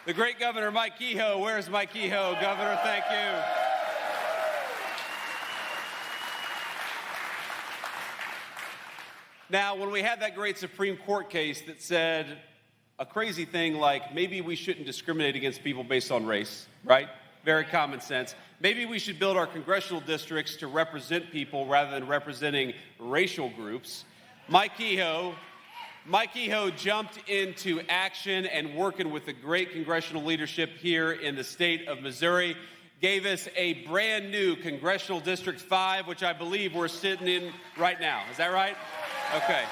the great Governor Mike Kehoe. Where's Mike Kehoe? Governor, thank you. Now, when we had that great Supreme Court case that said a crazy thing like maybe we shouldn't discriminate against people based on race, right? Very common sense. Maybe we should build our congressional districts to represent people rather than representing racial groups. Mike Kehoe jumped into action and working with the great congressional leadership here in the state of Missouri, gave us a brand new Congressional District 5, which I believe we're sitting in right now. Is that right? Okay.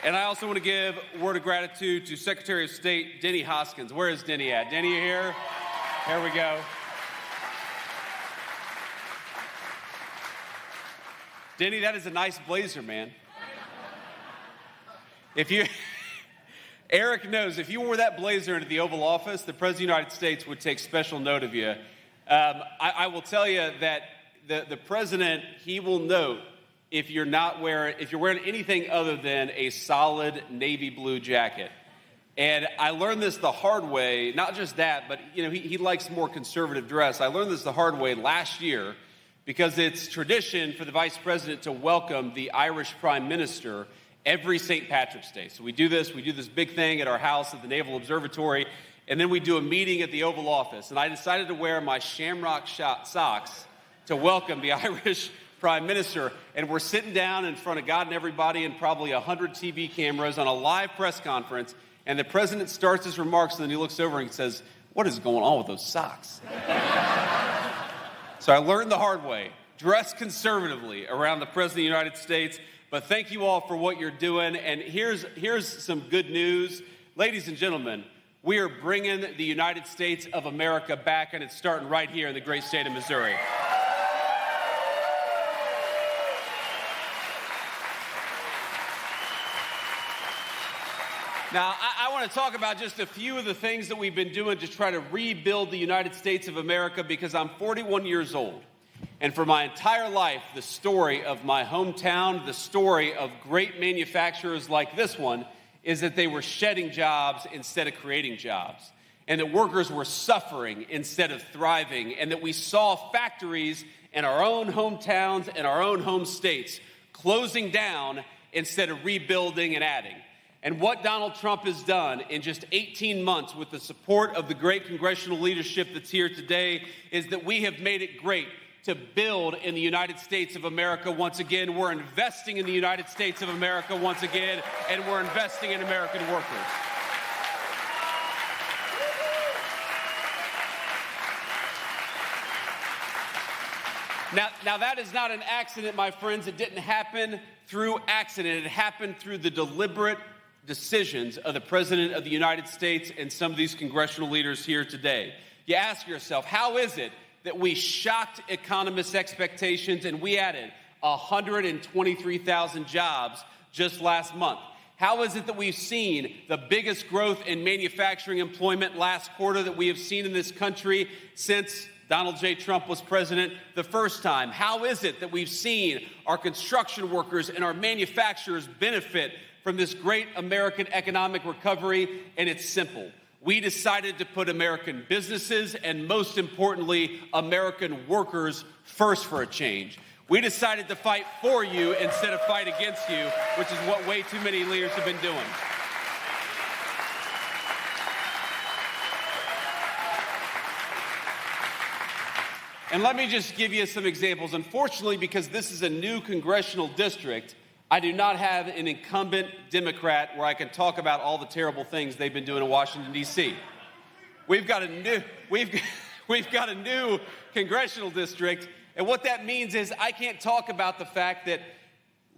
And I also want to give a word of gratitude to Secretary of State Denny Hoskins. Where is Denny at? Denny, you here? There we go. Denny, that is a nice blazer, man. Eric knows, if you wore that blazer into the Oval Office, the President of the United States would take special note of you. I will tell you that the President, he will note if you're wearing anything other than a solid navy blue jacket. And I learned this the hard way, not just that, but he likes more conservative dress. I learned this the hard way last year because it's tradition for the Vice President to welcome the Irish Prime Minister every St. Patrick's Day. So we do this big thing at our house at the Naval Observatory, and then we do a meeting at the Oval Office. And I decided to wear my shamrock socks to welcome the Irish Prime Minister. And we're sitting down in front of God and everybody and probably 100 TV cameras on a live press conference. And the President starts his remarks, and then he looks over and he says, "What is going on with those socks?" So I learned the hard way. Dress conservatively around the President of the United States. But thank you all for what you're doing. And here's some good news. Ladies and gentlemen, we are bringing the United States of America back, and it's starting right here in the great state of Missouri. Now, I want to talk about just a few of the things that we've been doing to try to rebuild the United States of America because I'm 41 years old. And for my entire life, the story of my hometown, the story of great manufacturers like this one, is that they were shedding jobs instead of creating jobs. And that workers were suffering instead of thriving. And that we saw factories in our own hometowns and our own home states closing down instead of rebuilding and adding. And what Donald Trump has done in just 18 months with the support of the great congressional leadership that's here today is that we have made it great to build in the United States of America once again. We're investing in the United States of America once again, and we're investing in American workers. Now that is not an accident, my friends. It didn't happen through accident. It happened through the deliberate decisions of the President of the United States and some of these congressional leaders here today. You ask yourself, how is it that we shocked economists' expectations and we added 123,000 jobs just last month? How is it that we've seen the biggest growth in manufacturing employment last quarter that we have seen in this country since Donald J. Trump was president the first time? How is it that we've seen our construction workers and our manufacturers benefit from this great American economic recovery? And it's simple. We decided to put American businesses and, most importantly, American workers first for a change. We decided to fight for you instead of fight against you, which is what way too many leaders have been doing. And let me just give you some examples. Unfortunately, because this is a new congressional district, I do not have an incumbent Democrat where I can talk about all the terrible things they've been doing in Washington, D.C. We've got a new congressional district, and what that means is I can't talk about the fact that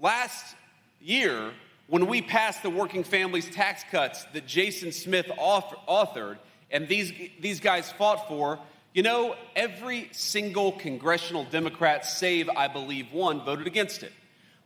last year, when we passed the working families tax cuts that Jason Smith authored, and these guys fought for, every single congressional Democrat, save, I believe, one, voted against it.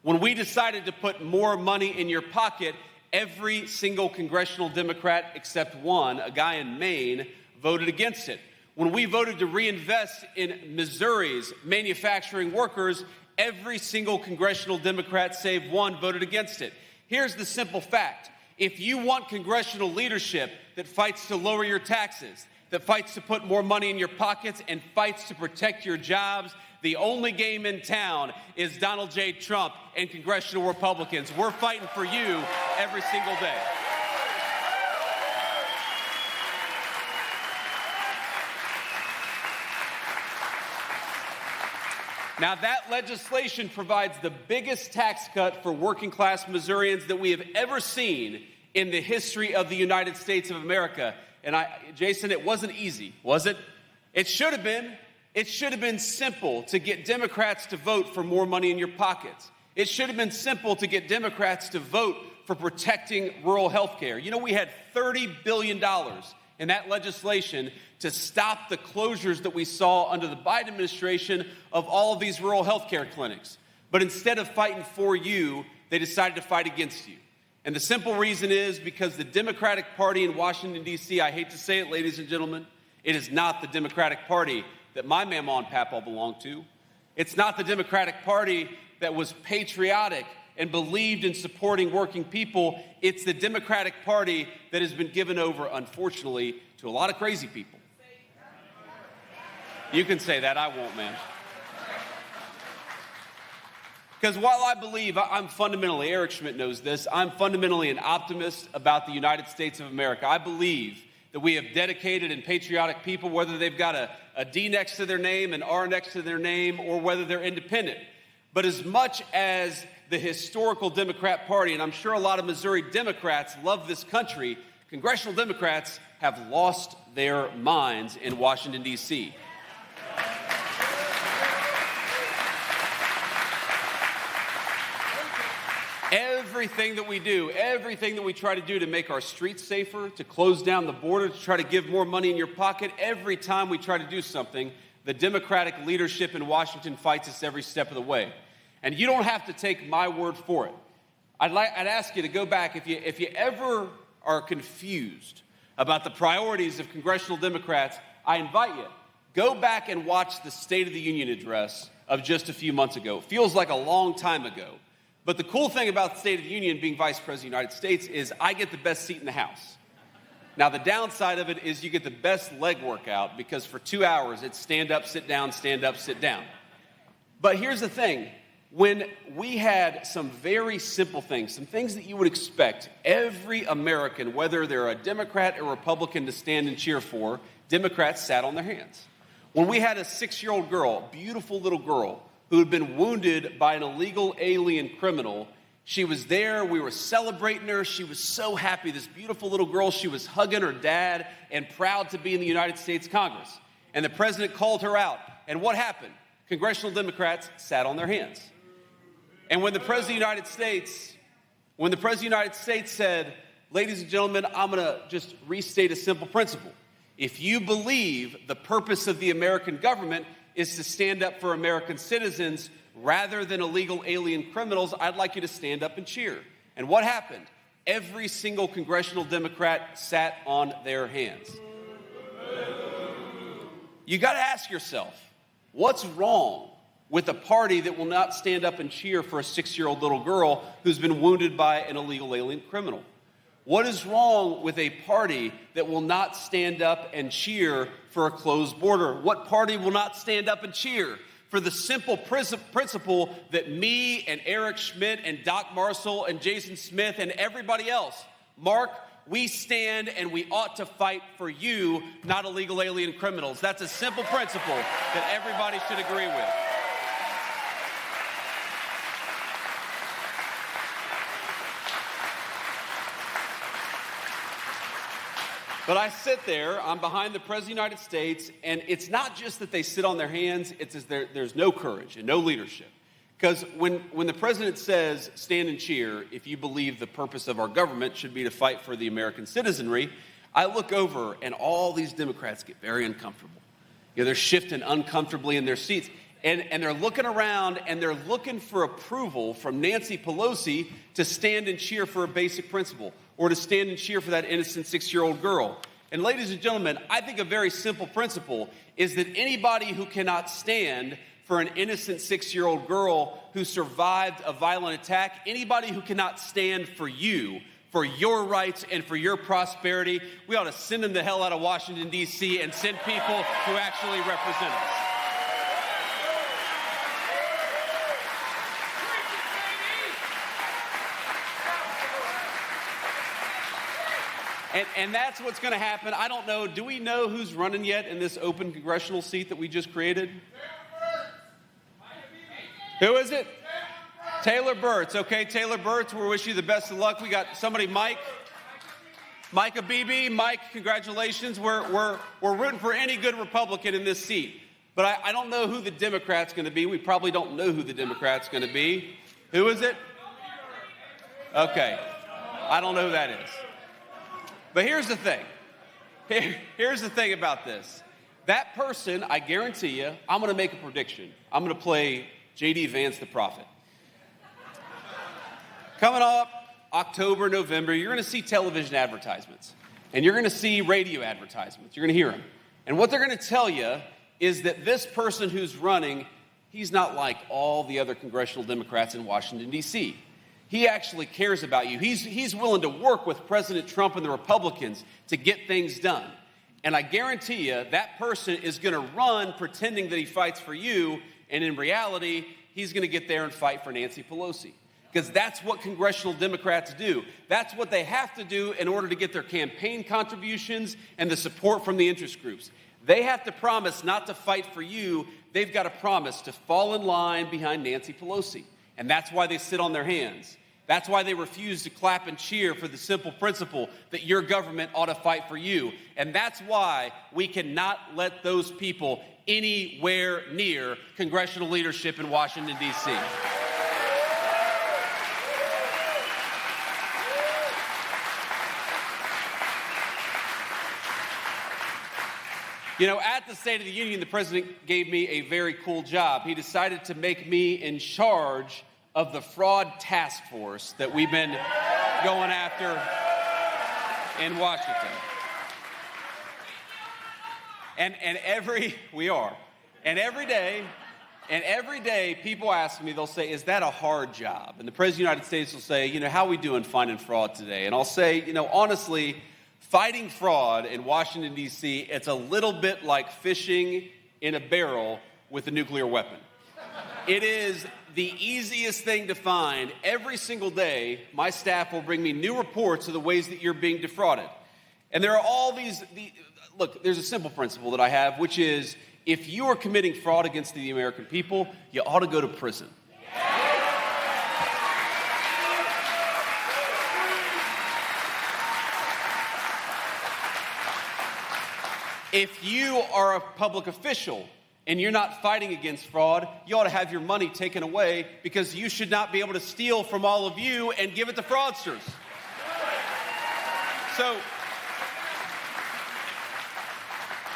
When we decided to put more money in your pocket, every single congressional Democrat except one, a guy in Maine, voted against it. When we voted to reinvest in Missouri's manufacturing workers, Every single congressional Democrat, save one, voted against it. Here's the simple fact. If you want congressional leadership that fights to lower your taxes, that fights to put more money in your pockets, and fights to protect your jobs, the only game in town is Donald J. Trump and congressional Republicans. We're fighting for you every single day. Now, that legislation provides the biggest tax cut for working-class Missourians that we have ever seen in the history of the United States of America. And Jason, it wasn't easy, was it? It should have been. It should have been simple to get Democrats to vote for more money in your pockets. It should have been simple to get Democrats to vote for protecting rural health care. You know, we had $30 billion in that legislation to stop the closures that we saw under the Biden administration of all of these rural health care clinics. But instead of fighting for you, they decided to fight against you. And the simple reason is because the Democratic Party in Washington, D.C., I hate to say it, ladies and gentlemen, it is not the Democratic Party that my mama and papa belonged to. It's not the Democratic Party that was patriotic and believed in supporting working people. It's the Democratic Party that has been given over, unfortunately, to a lot of crazy people. You can say that, I won't, man. Because while I believe I'm fundamentally, Eric Schmidt knows this, I'm fundamentally an optimist about the United States of America. I believe that we have dedicated and patriotic people, whether they've got a D next to their name, an R next to their name, or whether they're independent. But as much as the historical Democrat Party, and I'm sure a lot of Missouri Democrats love this country, congressional Democrats have lost their minds in Washington, D.C. Everything that we do, everything that we try to do to make our streets safer, to close down the border, to try to give more money in your pocket, every time we try to do something, the Democratic leadership in Washington fights us every step of the way. And you don't have to take my word for it. I'd ask you to go back, if you ever are confused about the priorities of congressional Democrats, I invite you, go back and watch the State of the Union address of just a few months ago. It feels like a long time ago. But the cool thing about the State of the Union being Vice President of the United States is I get the best seat in the House. Now, the downside of it is you get the best leg workout because for 2 hours it's stand up, sit down, stand up, sit down. But here's the thing. When we had some very simple things, some things that you would expect every American, whether they're a Democrat or Republican, to stand and cheer for, Democrats sat on their hands. When we had a 6-year-old girl, beautiful little girl, who had been wounded by an illegal alien criminal, she was there, we were celebrating her, she was so happy, this beautiful little girl, she was hugging her dad and proud to be in the United States Congress. And the president called her out, and what happened? Congressional Democrats sat on their hands. And when the President of the United States said, ladies and gentlemen, I'm gonna just restate a simple principle. If you believe the purpose of the American government is to stand up for American citizens rather than illegal alien criminals, I'd like you to stand up and cheer. And what happened? Every single congressional Democrat sat on their hands. You got to ask yourself, what's wrong with a party that will not stand up and cheer for a 6-year-old little girl who's been wounded by an illegal alien criminal? What is wrong with a party that will not stand up and cheer for a closed border? What party will not stand up and cheer for the simple principle that me and Eric Schmidt and Doc Marshall and Jason Smith and everybody else, Mark, we stand and we ought to fight for you, not illegal alien criminals. That's a simple principle that everybody should agree with. But I sit there, I'm behind the President of the United States, and it's not just that they sit on their hands, it's as there's no courage and no leadership. Because when the President says, stand and cheer, if you believe the purpose of our government should be to fight for the American citizenry, I look over and all these Democrats get very uncomfortable. You know, they're shifting uncomfortably in their seats. And they're looking around and they're looking for approval from Nancy Pelosi to stand and cheer for a basic principle or to stand and cheer for that innocent 6-year-old girl. And ladies and gentlemen, I think a very simple principle is that anybody who cannot stand for an innocent 6-year-old girl who survived a violent attack. Anybody who cannot stand for you, for your rights and for your prosperity, we ought to send them the hell out of Washington, D.C. and send people who actually represent us. And that's what's going to happen. I don't know. Do we know who's running yet in this open congressional seat that we just created? Who is it? Taylor Burtz. Okay, Taylor Burtz, we wish you the best of luck. We got somebody, Mike Abebe. Mike, congratulations. We're rooting for any good Republican in this seat. But I don't know who the Democrat's going to be. We probably don't know who the Democrat's going to be. Who is it? Okay. I don't know who that is. But here's the thing. Here's the thing about this. That person, I guarantee you, I'm going to make a prediction. I'm going to play JD Vance the prophet. Coming up October, November, you're going to see television advertisements. And you're going to see radio advertisements. You're going to hear them. And what they're going to tell you is that this person who's running, he's not like all the other congressional Democrats in Washington, D.C. He actually cares about you. He's willing to work with President Trump and the Republicans to get things done. And I guarantee you that person is going to run pretending that he fights for you, and in reality, he's going to get there and fight for Nancy Pelosi. Because that's what congressional Democrats do. That's what they have to do in order to get their campaign contributions and the support from the interest groups. They have to promise not to fight for you. They've got to promise to fall in line behind Nancy Pelosi. And that's why they sit on their hands. That's why they refuse to clap and cheer for the simple principle that your government ought to fight for you. And that's why we cannot let those people anywhere near congressional leadership in Washington, D.C. You know, at the State of the Union, the president gave me a very cool job. He decided to make me in charge of the fraud task force that we've been going after in Washington. And every day people ask me, they'll say, is that a hard job? And the President of the United States will say, you know, how are we doing finding fraud today? And I'll say, you know, honestly, fighting fraud in Washington, D.C., it's a little bit like fishing in a barrel with a nuclear weapon. It is the easiest thing to find. Every single day, my staff will bring me new reports of the ways that you're being defrauded. And there are all these look, there's a simple principle that I have, which is if you are committing fraud against the American people, you ought to go to prison. If you are a public official and you're not fighting against fraud, you ought to have your money taken away because you should not be able to steal from all of you and give it to fraudsters. So,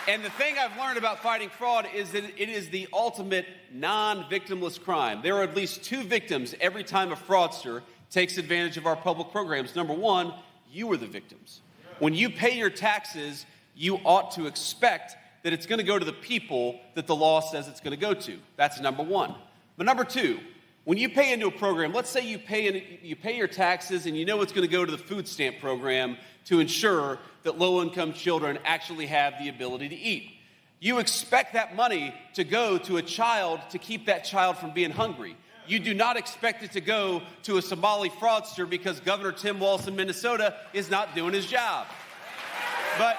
and the thing I've learned about fighting fraud is that it is the ultimate non-victimless crime. There are at least 2 victims every time a fraudster takes advantage of our public programs. Number one, you are the victims. When you pay your taxes, you ought to expect that it's going to go to the people that the law says it's going to go to. That's number one. But number two, when you pay into a program, let's say you pay your taxes and you know it's going to go to the food stamp program to ensure that low-income children actually have the ability to eat. You expect that money to go to a child to keep that child from being hungry. You do not expect it to go to a Somali fraudster because Governor Tim Walz in Minnesota is not doing his job. But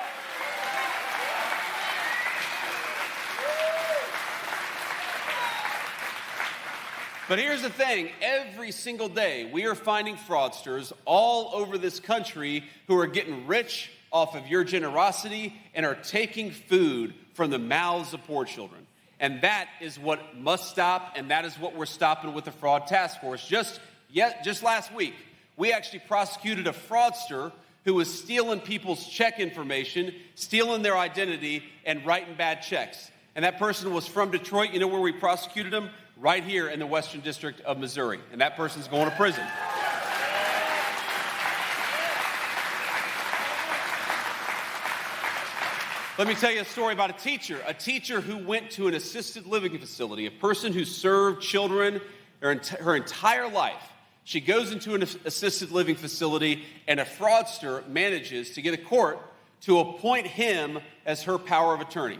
here's the thing, every single day we are finding fraudsters all over this country who are getting rich off of your generosity and are taking food from the mouths of poor children. And that is what must stop, and that is what we're stopping with the Fraud Task Force. Just last week, we actually prosecuted a fraudster who was stealing people's check information, stealing their identity, and writing bad checks. And that person was from Detroit. You know where we prosecuted him? Right here in the Western District of Missouri. And that person's going to prison. Let me tell you a story about a teacher who went to an assisted living facility, a person who served children her entire life. She goes into an assisted living facility, and a fraudster manages to get a court to appoint him as her power of attorney.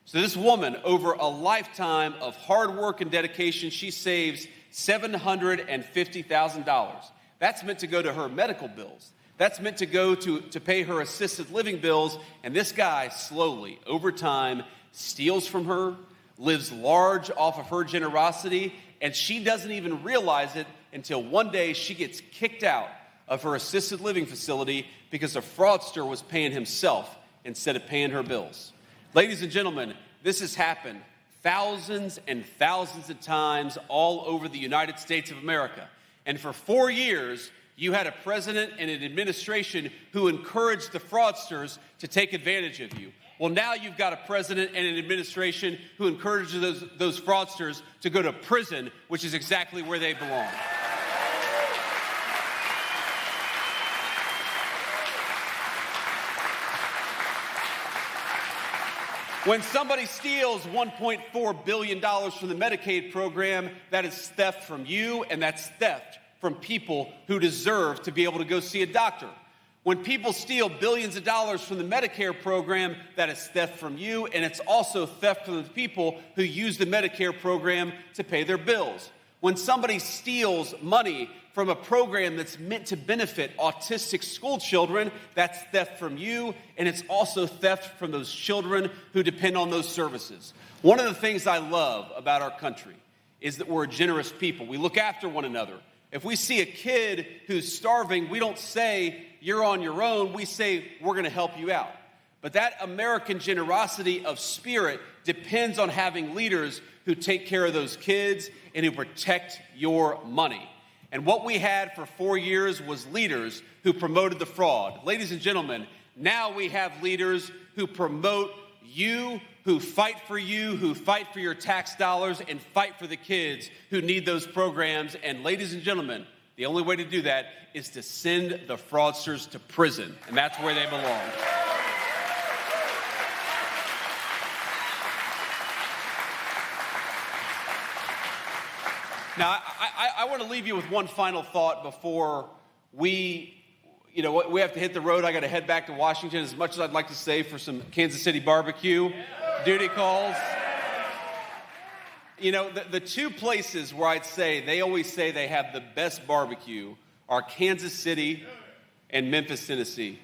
So this woman, over a lifetime of hard work and dedication, she saves $750,000. That's meant to go to her medical bills. That's meant to go to pay her assisted living bills. And this guy slowly, over time, steals from her, lives large off of her generosity, and she doesn't even realize it until one day she gets kicked out of her assisted living facility because a fraudster was paying himself instead of paying her bills. Ladies and gentlemen, this has happened thousands and thousands of times all over the United States of America. And for 4 years, you had a president and an administration who encouraged the fraudsters to take advantage of you. Well, now you've got a president and an administration who encourages those fraudsters to go to prison, which is exactly where they belong. When somebody steals $1.4 billion from the Medicaid program, that is theft from you, and that's theft from people who deserve to be able to go see a doctor. When people steal billions of dollars from the Medicare program, that is theft from you, and it's also theft from the people who use the Medicare program to pay their bills. When somebody steals money from a program that's meant to benefit autistic school children, that's theft from you, and it's also theft from those children who depend on those services. One of the things I love about our country is that we're a generous people. We look after one another. If we see a kid who's starving, we don't say, you're on your own. We say, we're going to help you out. But that American generosity of spirit depends on having leaders who take care of those kids and who protect your money. And what we had for 4 years was leaders who promoted the fraud. Ladies and gentlemen, now we have leaders who promote you, who fight for your tax dollars, and fight for the kids who need those programs. And ladies and gentlemen, the only way to do that is to send the fraudsters to prison, and that's where they belong. Now, I want to leave you with one final thought before we have to hit the road. I got to head back to Washington. As much as I'd like to say for some Kansas City barbecue, duty calls. The two places where I'd say they always say they have the best barbecue are Kansas City and Memphis, Tennessee.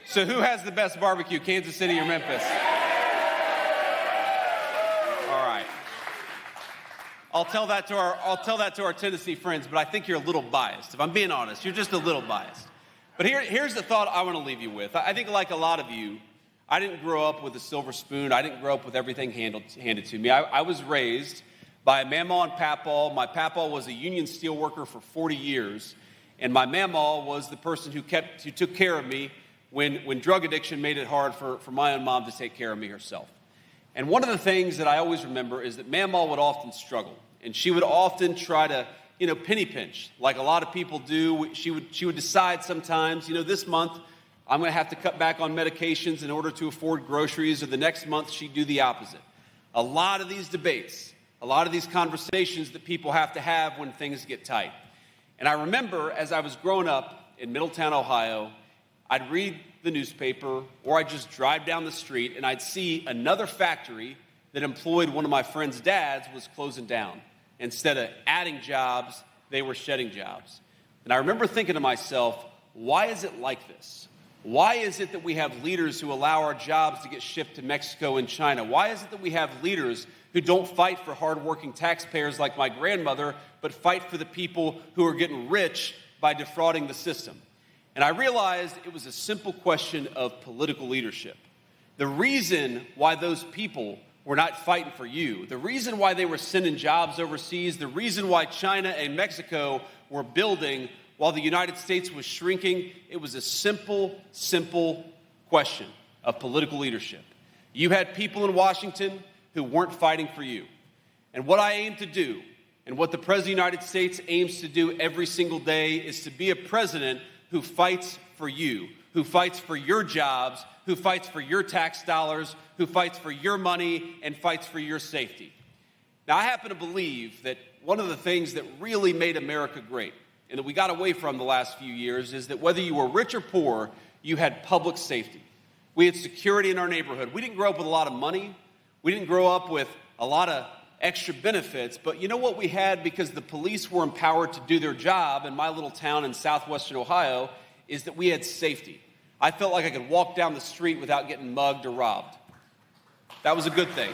So who has the best barbecue, Kansas City or Memphis? I'll tell that to our Tennessee friends, but I think you're a little biased. If I'm being honest, you're just a little biased. But here's the thought I want to leave you with. I think like a lot of you, I didn't grow up with a silver spoon. I didn't grow up with everything handed to me. I was raised by a mamaw and papaw. My papaw was a union steel worker for 40 years, and my mamaw was the person who took care of me when drug addiction made it hard for my own mom to take care of me herself. And one of the things that I always remember is that Mamaw would often struggle, and she would often try to, penny pinch, like a lot of people do. She would decide sometimes, this month I'm going to have to cut back on medications in order to afford groceries, or the next month she'd do the opposite. A lot of these debates, a lot of these conversations that people have to have when things get tight. And I remember as I was growing up in Middletown, Ohio, I'd read the newspaper, or I'd just drive down the street and I'd see another factory that employed one of my friend's dads was closing down. Instead of adding jobs, they were shedding jobs. And I remember thinking to myself, why is it like this? Why is it that we have leaders who allow our jobs to get shipped to Mexico and China? Why is it that we have leaders who don't fight for hardworking taxpayers like my grandmother, but fight for the people who are getting rich by defrauding the system? And I realized it was a simple question of political leadership. The reason why those people were not fighting for you, the reason why they were sending jobs overseas, the reason why China and Mexico were building while the United States was shrinking, it was a simple question of political leadership. You had people in Washington who weren't fighting for you. And what I aim to do, and what the President of the United States aims to do every single day, is to be a president who fights for you, who fights for your jobs, who fights for your tax dollars, who fights for your money, and fights for your safety. Now, I happen to believe that one of the things that really made America great and that we got away from the last few years is that whether you were rich or poor, you had public safety. We had security in our neighborhood. We didn't grow up with a lot of money. We didn't grow up with a lot of extra benefits, but you know what we had because the police were empowered to do their job in my little town in southwestern Ohio is that we had safety. I felt like I could walk down the street without getting mugged or robbed. That was a good thing.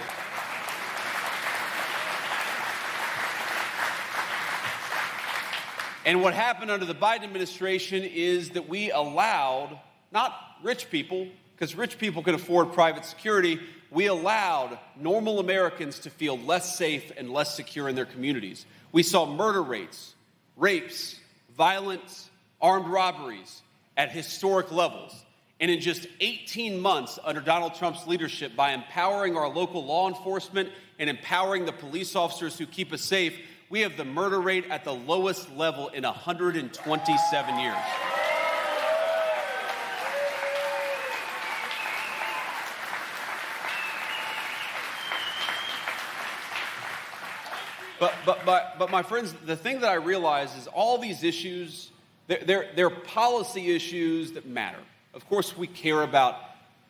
And what happened under the Biden administration is that we allowed, not rich people, because rich people can afford private security, we allowed normal Americans to feel less safe and less secure in their communities. We saw murder rates, rapes, violence, armed robberies at historic levels. And in just 18 months under Donald Trump's leadership, by empowering our local law enforcement and empowering the police officers who keep us safe, we have the murder rate at the lowest level in 127 years. But my friends, the thing that I realize is all these issues, they're policy issues that matter. Of course, we care about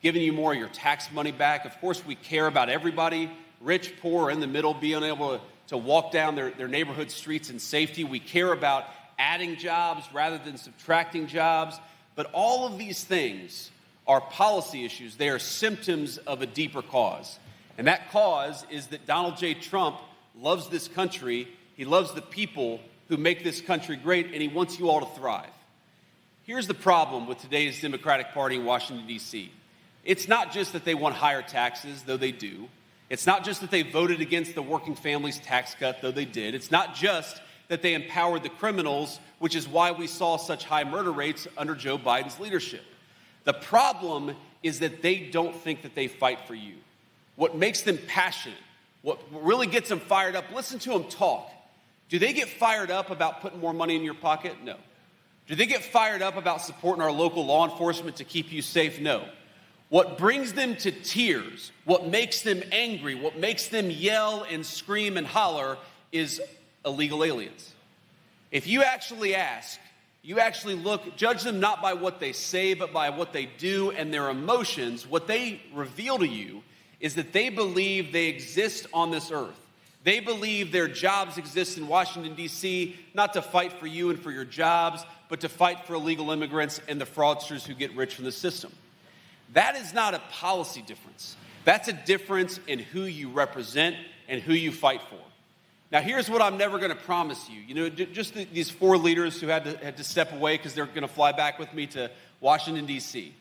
giving you more of your tax money back. Of course, we care about everybody, rich, poor, in the middle, being able to walk down their neighborhood streets in safety. We care about adding jobs rather than subtracting jobs. But all of these things are policy issues. They are symptoms of a deeper cause. And that cause is that Donald J. Trump loves this country. He loves the people who make this country great, and he wants you all to thrive. Here's the problem with today's Democratic Party in Washington, D.C. It's not just that they want higher taxes, though they do. It's not just that they voted against the working families tax cut, though they did. It's not just that they empowered the criminals, which is why we saw such high murder rates under Joe Biden's leadership. The problem is that they don't think that they fight for you. What makes them passionate, what really gets them fired up, listen to them talk. Do they get fired up about putting more money in your pocket? No. Do they get fired up about supporting our local law enforcement to keep you safe? No. What brings them to tears, what makes them angry, what makes them yell and scream and holler is illegal aliens. If you actually ask, you actually look, judge them not by what they say, but by what they do and their emotions, what they reveal to you is that they believe they exist on this earth. They believe their jobs exist in Washington, D.C., not to fight for you and for your jobs, but to fight for illegal immigrants and the fraudsters who get rich from the system. That is not a policy difference. That's a difference in who you represent and who you fight for. Now, here's what I'm never going to promise you. You know, just these four leaders who had to step away because they're going to fly back with me to Washington, D.C.,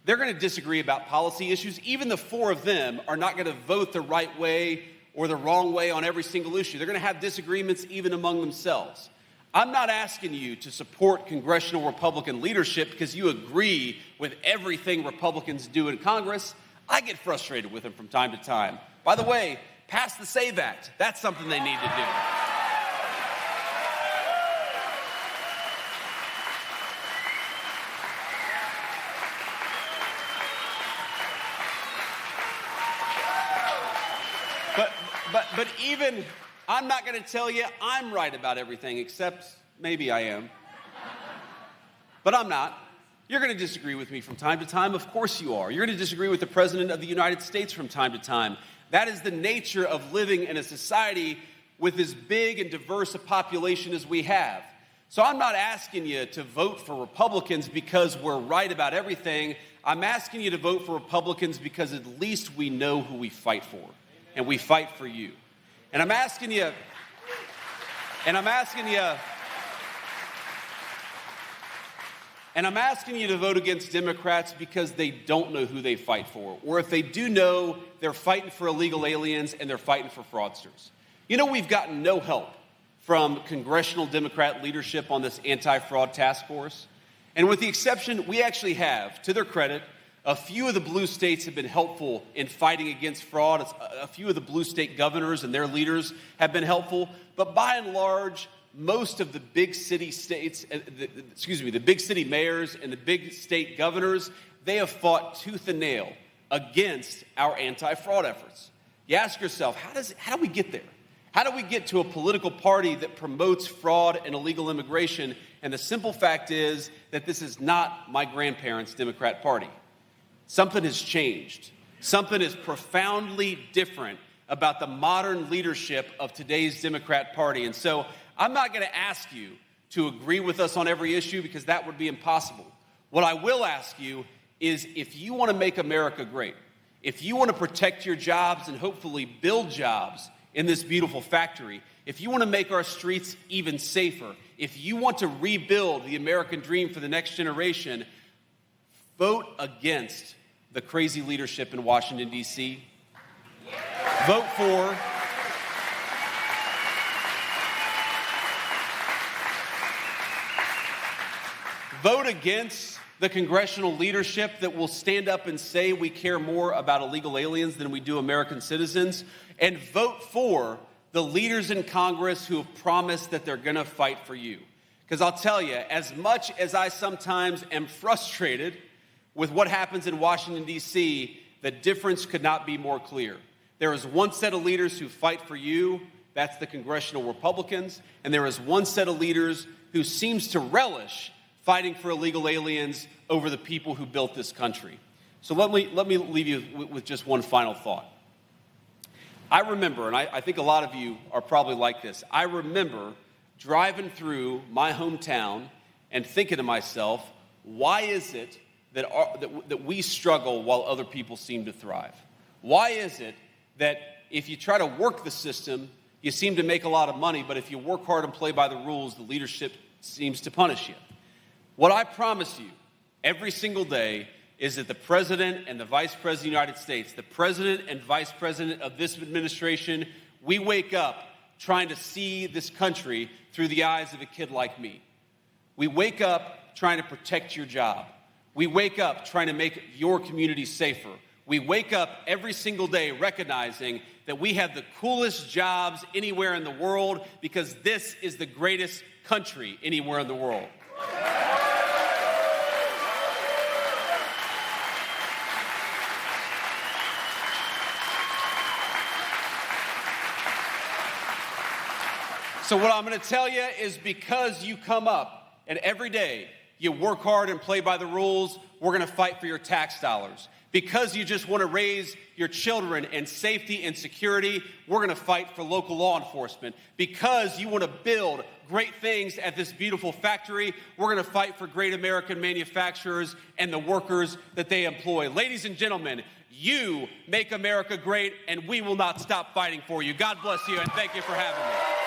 they're going to disagree about policy issues. Even the four of them are not going to vote the right way or the wrong way on every single issue. They're going to have disagreements even among themselves. I'm not asking you to support congressional Republican leadership because you agree with everything Republicans do in Congress. I get frustrated with them from time to time. By the way, pass the SAVE Act. That's something they need to do. But even, I'm not going to tell you I'm right about everything, except maybe I am. But I'm not. You're going to disagree with me from time to time. Of course you are. You're going to disagree with the President of the United States from time to time. That is the nature of living in a society with as big and diverse a population as we have. So I'm not asking you to vote for Republicans because we're right about everything. I'm asking you to vote for Republicans because at least we know who we fight for, and we fight for you. And I'm asking you to vote against Democrats because they don't know who they fight for. Or if they do know, they're fighting for illegal aliens and they're fighting for fraudsters. You know, we've gotten no help from congressional Democrat leadership on this anti-fraud task force. And with the exception, we actually have, to their credit, a few of the blue states have been helpful in fighting against fraud. A few of the blue state governors and their leaders have been helpful. But by and large, most of the big city states, the big city mayors and the big state governors, they have fought tooth and nail against our anti-fraud efforts. You ask yourself, how do we get there? How do we get to a political party that promotes fraud and illegal immigration? And the simple fact is that this is not my grandparents' Democrat Party. Something has changed. Something is profoundly different about the modern leadership of today's Democrat Party. And so I'm not going to ask you to agree with us on every issue because that would be impossible. What I will ask you is if you want to make America great, if you want to protect your jobs and hopefully build jobs in this beautiful factory, if you want to make our streets even safer, if you want to rebuild the American dream for the next generation, vote against the crazy leadership in Washington, D.C. Vote against the congressional leadership that will stand up and say we care more about illegal aliens than we do American citizens, and vote for the leaders in Congress who have promised that they're going to fight for you. Because I'll tell you, as much as I sometimes am frustrated with what happens in Washington, D.C., the difference could not be more clear. There is one set of leaders who fight for you, that's the congressional Republicans, and there is one set of leaders who seems to relish fighting for illegal aliens over the people who built this country. So let me leave you with just one final thought. I remember, and I think a lot of you are probably like this, I remember driving through my hometown and thinking to myself, why is it that we struggle while other people seem to thrive? Why is it that if you try to work the system, you seem to make a lot of money, but if you work hard and play by the rules, the leadership seems to punish you? What I promise you every single day is that the President and the Vice President of the United States, the President and Vice President of this administration, we wake up trying to see this country through the eyes of a kid like me. We wake up trying to protect your job. We wake up trying to make your community safer. We wake up every single day recognizing that we have the coolest jobs anywhere in the world because this is the greatest country anywhere in the world. So what I'm going to tell you is because you come up and every day you work hard and play by the rules, we're going to fight for your tax dollars. Because you just want to raise your children in safety and security, we're going to fight for local law enforcement. Because you want to build great things at this beautiful factory, we're going to fight for great American manufacturers and the workers that they employ. Ladies and gentlemen, you make America great, and we will not stop fighting for you. God bless you, and thank you for having me.